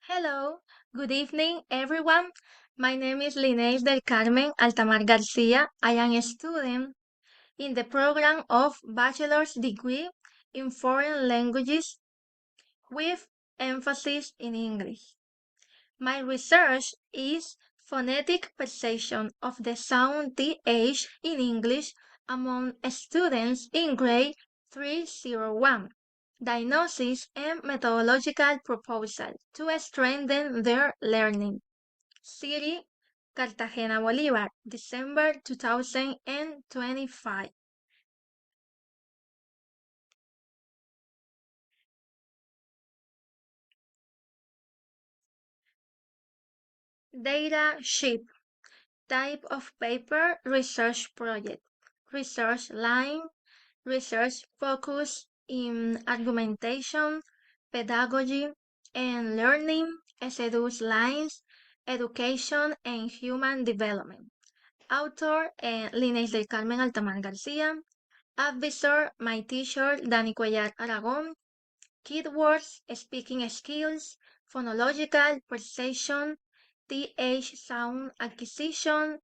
Hello, good evening, everyone. My name is Lineis del Carmen Altamar Garcia. I am a student in the program of Bachelor's Degree in Foreign Languages with emphasis in English. My research is phonetic perception of the sound TH in English among students in grade 301. Diagnosis and methodological proposal to strengthen their learning. City, Cartagena, Bolívar, December 2025. Data sheet. Type of paper, research project. Research line, research focus in argumentation, pedagogy, and learning, seduce lines, education and human development. Author, Linés del Carmen Altamar García. Advisor, my teacher, Dani Cuellar Aragón. Keywords, speaking skills, phonological perception, TH sound acquisition,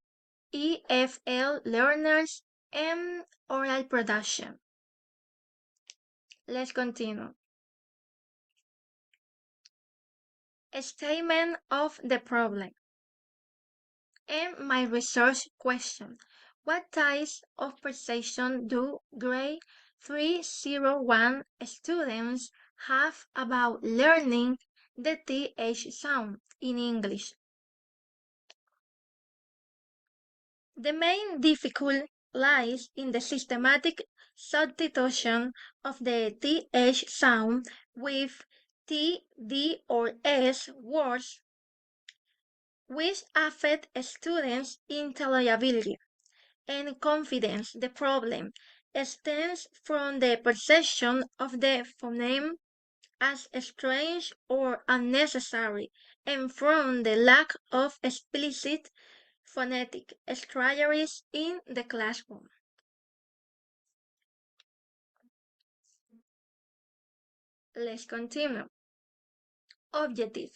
EFL learners, and oral production. Let's continue. A statement of the problem. And my research question. What types of perception do grade 301 students have about learning the TH sound in English? The main difficulty lies in the systematic substitution of the TH sound with T, D, or S words, which affect students' intelligibility and confidence. The problem stems from the perception of the phoneme as strange or unnecessary, and from the lack of explicit phonetic strategies in the classroom. Let's continue. Objective.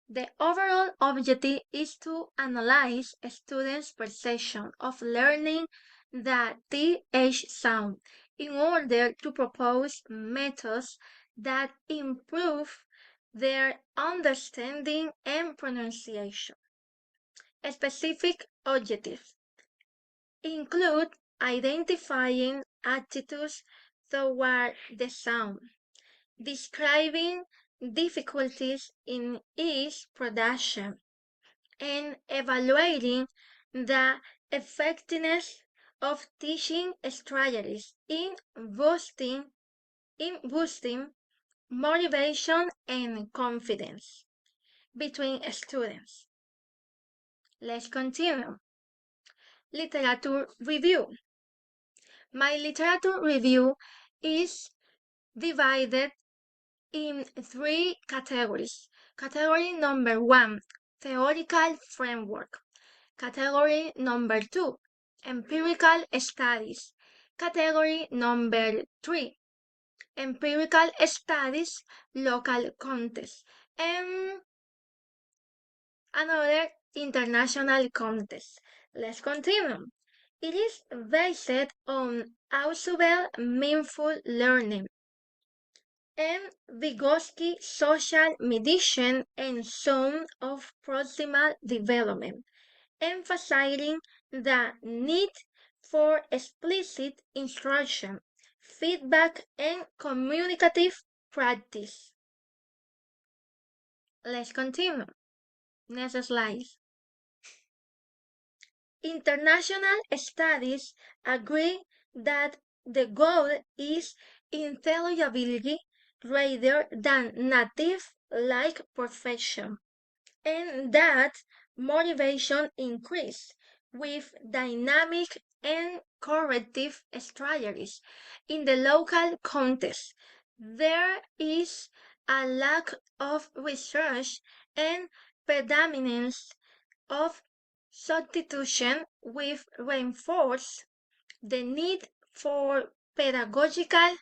The overall objective is to analyze students' perception of learning the TH sound in order to propose methods that improve their understanding and pronunciation. Specific objectives include identifying attitudes toward the sound, describing difficulties in its production, and evaluating the effectiveness of teaching strategies in boosting motivation and confidence between students. Let's continue. Literature review. My literature review is divided in three categories. Category number 1, theoretical framework. Category number 2, empirical studies. Category number 3, empirical studies, local context, and another international context. Let's continue. It is based on Ausubel meaningful learning and Vygotsky social mediation and zone of proximal development, emphasizing the need for explicit instruction, feedback, and communicative practice. Let's continue. Next slide. International studies agree that the goal is intelligibility rather than native-like perfection, and that motivation increases with dynamic and corrective strategies. In the local context, there is a lack of research and predominance of substitution, which reinforce the need for pedagogical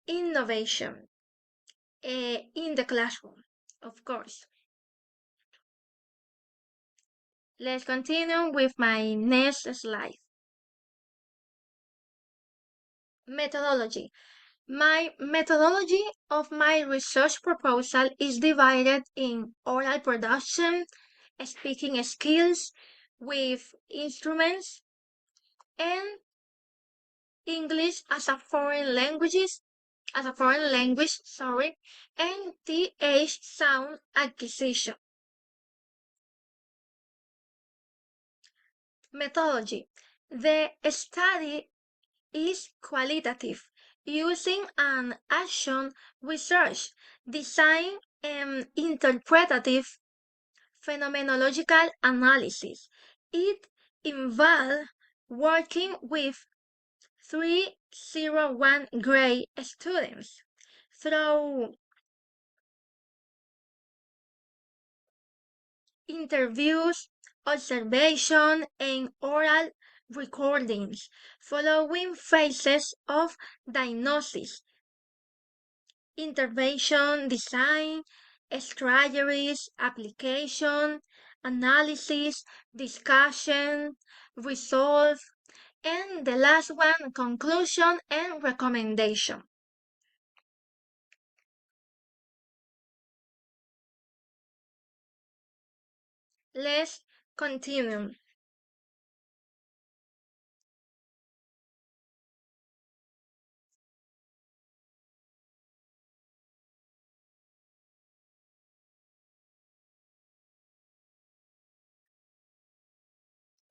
innovation in the classroom. of course. Let's continue with my next slide. Methodology. My methodology of my research proposal is divided in oral production, speaking skills with instruments, and English as a foreign language, and TH sound acquisition. Methodology. The study is qualitative, using an action research, design, and interpretative phenomenological analysis. It involves working with 301 grade students through interviews, observation, and oral recordings, following phases of diagnosis, intervention, design, strategies, application, analysis, discussion, resolve, and the last one, conclusion and recommendation. Let's continue.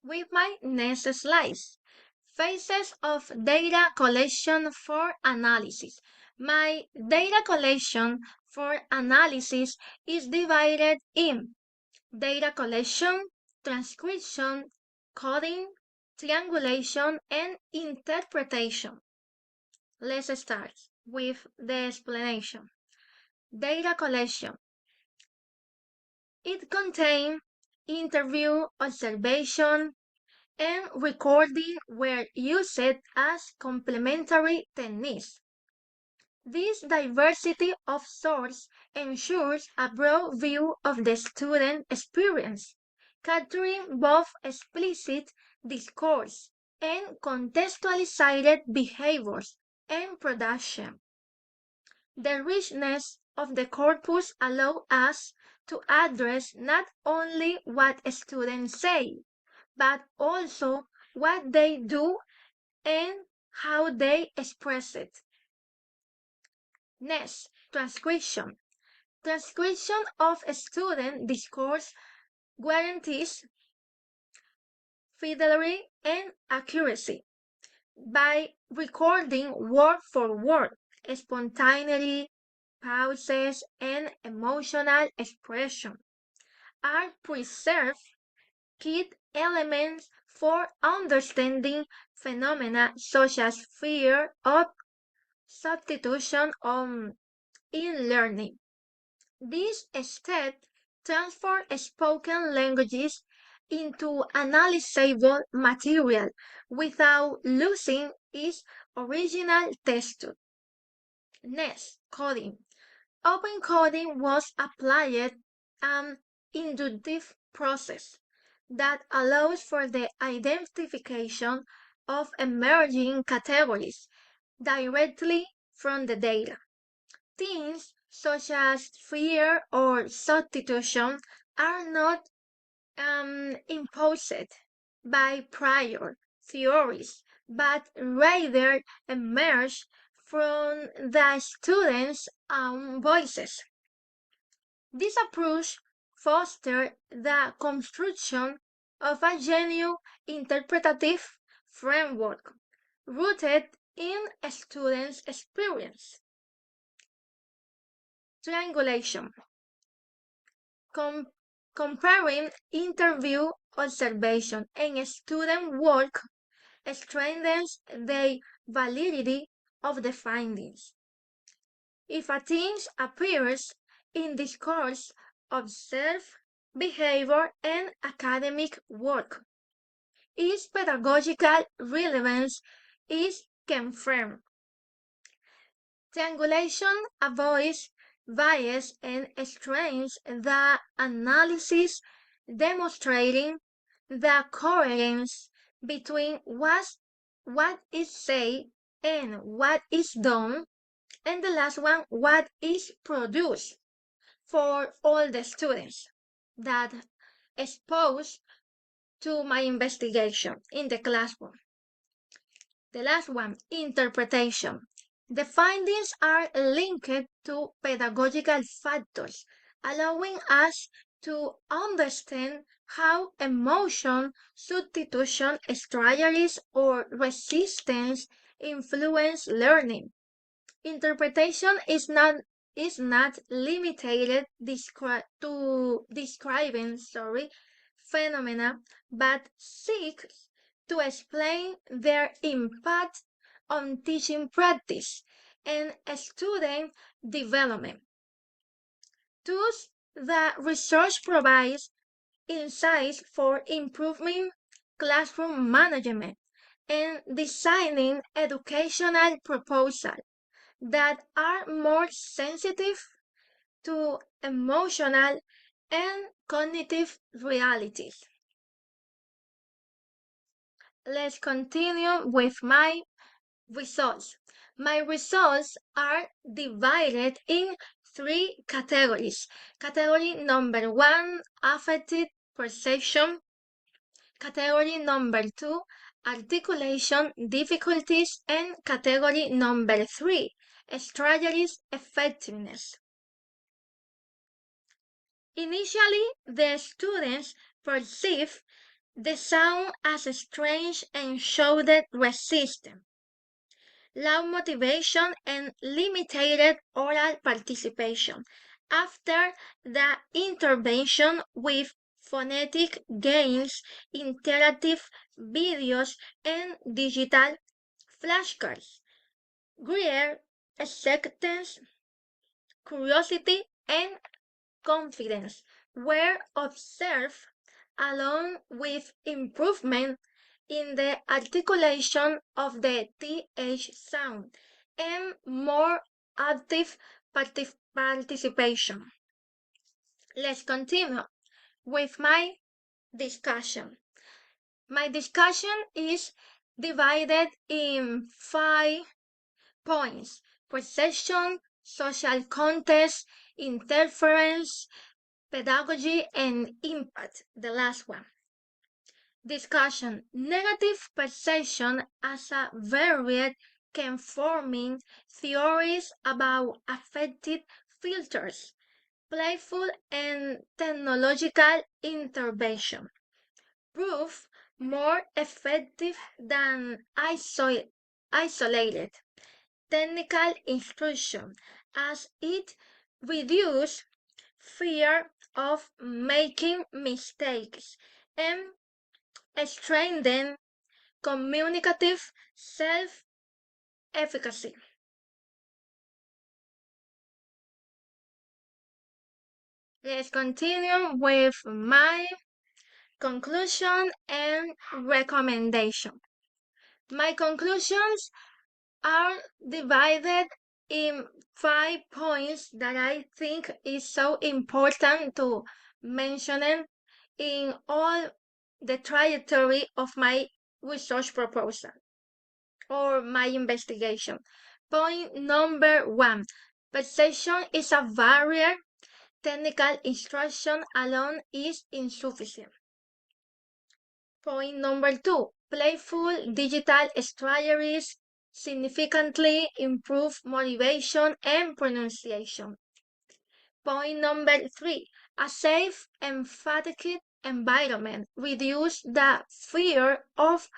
With my next slides. Phases of data collection for analysis. My data collection for analysis is divided in data collection, transcription, coding, triangulation, and interpretation. Let's start with the explanation. Data collection. It contains interview, observation, and recording were used as complementary techniques. This diversity of source ensures a broad view of the student experience, capturing both explicit discourse and contextualized behaviors and production. The richness of the corpus allows us to address not only what students say, but also what they do and how they express it. Next, transcription. Transcription of student discourse guarantees fidelity and accuracy by recording word for word, spontaneity, pauses, and emotional expression are preserved key elements for understanding phenomena such as fear of substitution in learning. This step transforms spoken languages into analyzable material without losing its original texture. Next, coding. Open coding was applied an inductive process that allows for the identification of emerging categories directly from the data. Things such as fear or substitution are not imposed by prior theories, but rather emerge from the students' own voices. This approach fosters the construction of a genuine interpretative framework rooted in a student's experience. Triangulation. Com- Comparing interview observation and student work strengthens the validity of the findings. If a theme appears in discourse, observed behavior, and academic work, its pedagogical relevance is confirmed. Triangulation avoids bias and strengths the analysis, demonstrating the coherence between what is said and what is done, and the last one, what is produced for all the students that exposed to my investigation in the classroom. The last one, interpretation. The findings are linked to pedagogical factors, allowing us to understand how emotion, substitution strategies, or resistance influence learning. Interpretation is not limited to describing phenomena, but seeks to explain their impact on teaching practice and student development. Thus, the research provides insights for improving classroom management and designing educational proposals that are more sensitive to emotional and cognitive realities. Let's continue with my results. My results are divided in three categories. Category number one, affected perception. Category number two, articulation difficulties. And category number three, strategies effectiveness. Initially, the students perceived the sound as strange and showed resistance, low motivation, and limited oral participation. After the intervention with phonetic games, interactive videos, and digital flashcards, greater acceptance, curiosity, and confidence were observed along with improvement in the articulation of the th sound and more active participation. Let's continue with my discussion. My discussion is divided in 5 points: perception, social context, interference, pedagogy, and impact, the last one. Discussion: negative perception as a variant can forming theories about affective filters, playful and technological intervention. Proof more effective than isolated technical instruction as it reduces fear of making mistakes and strengthen communicative self-efficacy. Let's continue with my conclusion and recommendation. My conclusions are divided in 5 points that I think is so important to mention in all the trajectory of my research proposal or my investigation. Point number one, perception is a barrier. Technical instruction alone is insufficient. Point number two, playful digital strategies significantly improve motivation and pronunciation. Point number three, a safe, emphatic environment reduces the fear of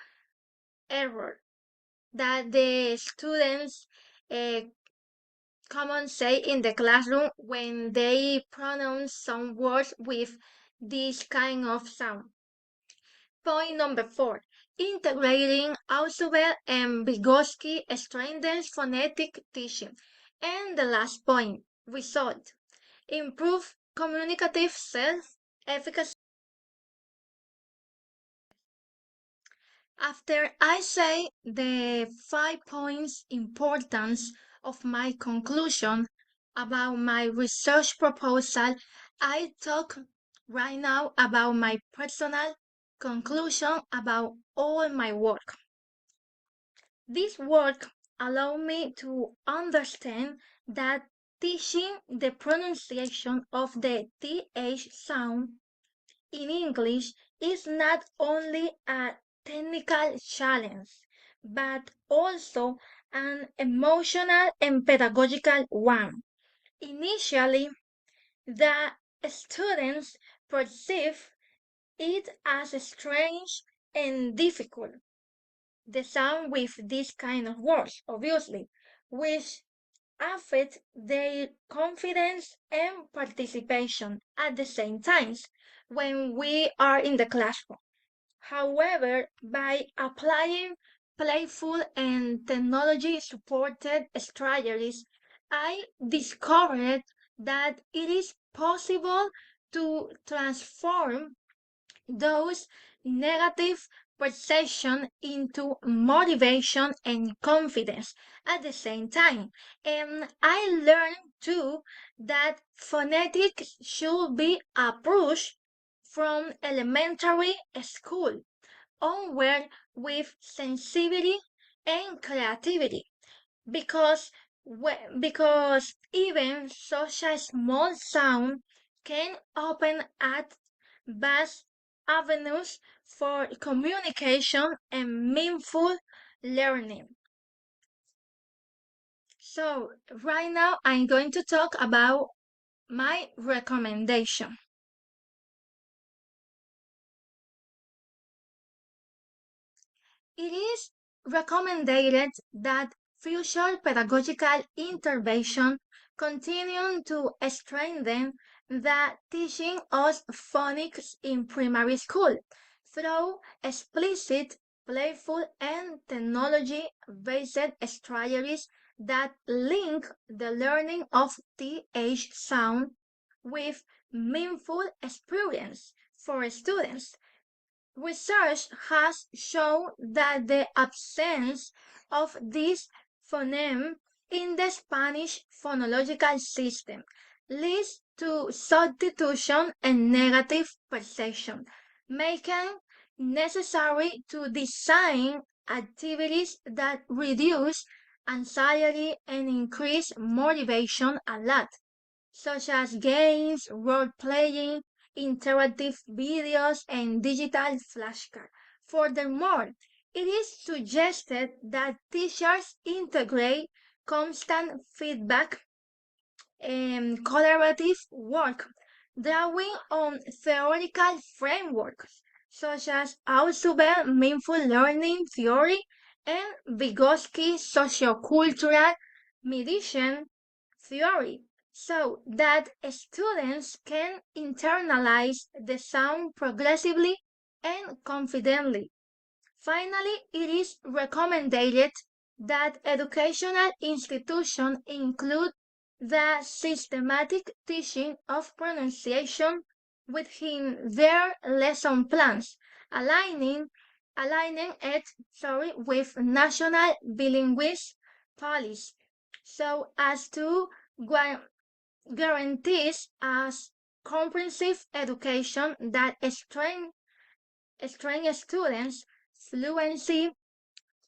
error that the students common say in the classroom when they pronounce some words with this kind of sound. Point number four, integrating Ausubel and Vygotsky strengthens phonetic teaching. And the last point, result, improve communicative self-efficacy. After I say the 5 points importance of my conclusion, about my research proposal, I talk right now about my personal conclusion about all my work. This work allowed me to understand that teaching the pronunciation of the TH sound in English is not only a technical challenge, but also an emotional and pedagogical one. Initially, the students perceive it as strange and difficult, the sound with this kind of words, obviously, which affect their confidence and participation at the same times when we are in the classroom. However, by applying playful and technology supported strategies, I discovered that it is possible to transform those negative perception into motivation and confidence at the same time. And I learned too that phonetics should be approached from elementary school onward with sensitivity and creativity because because even such a small sound can open up vast avenues for communication and meaningful learning. So right now I'm going to talk about my recommendation. It is recommended that future pedagogical intervention continue to strengthen the teaching of phonics in primary school through explicit, playful, and technology-based strategies that link the learning of TH sound with meaningful experience for students. Research has shown that the absence of this phoneme in the Spanish phonological system leads to substitution and negative perception, making necessary to design activities that reduce anxiety and increase motivation a lot, such as games, role-playing, interactive videos, and digital flashcards. Furthermore, it is suggested that teachers integrate constant feedback and collaborative work, drawing on theoretical frameworks such as Ausubel meaningful learning theory and Vygotsky sociocultural mediation theory, so that students can internalize the sound progressively and confidently. Finally, it is recommended that educational institutions include the systematic teaching of pronunciation within their lesson plans, aligning it with national bilingual policy, so as to guarantees a comprehensive education that strengthens students' fluency,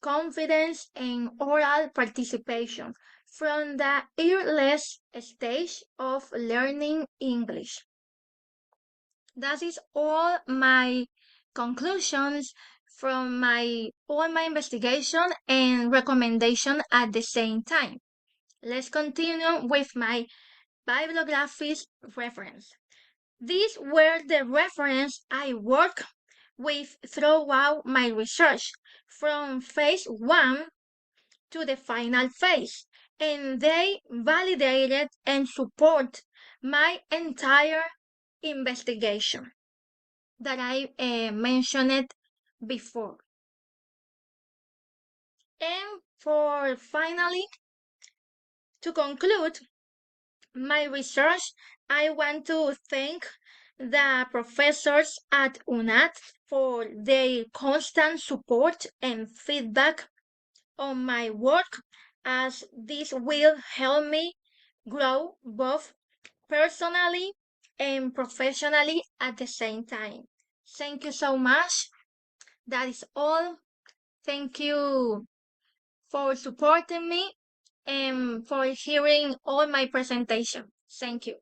confidence, and oral participation from the earliest stage of learning English. That is all my conclusions from my all my investigation and recommendation at the same time. Let's continue with my bibliographies reference. These were the references I worked with throughout my research, from phase 1 to the final phase, and they validated and support my entire investigation that I mentioned before. And for finally, to conclude my research, I want to thank the professors at UNAT for their constant support and feedback on my work, as this will help me grow both personally and professionally at the same time. Thank you so much. That is all. Thank you for supporting me and for hearing all my presentation. Thank you.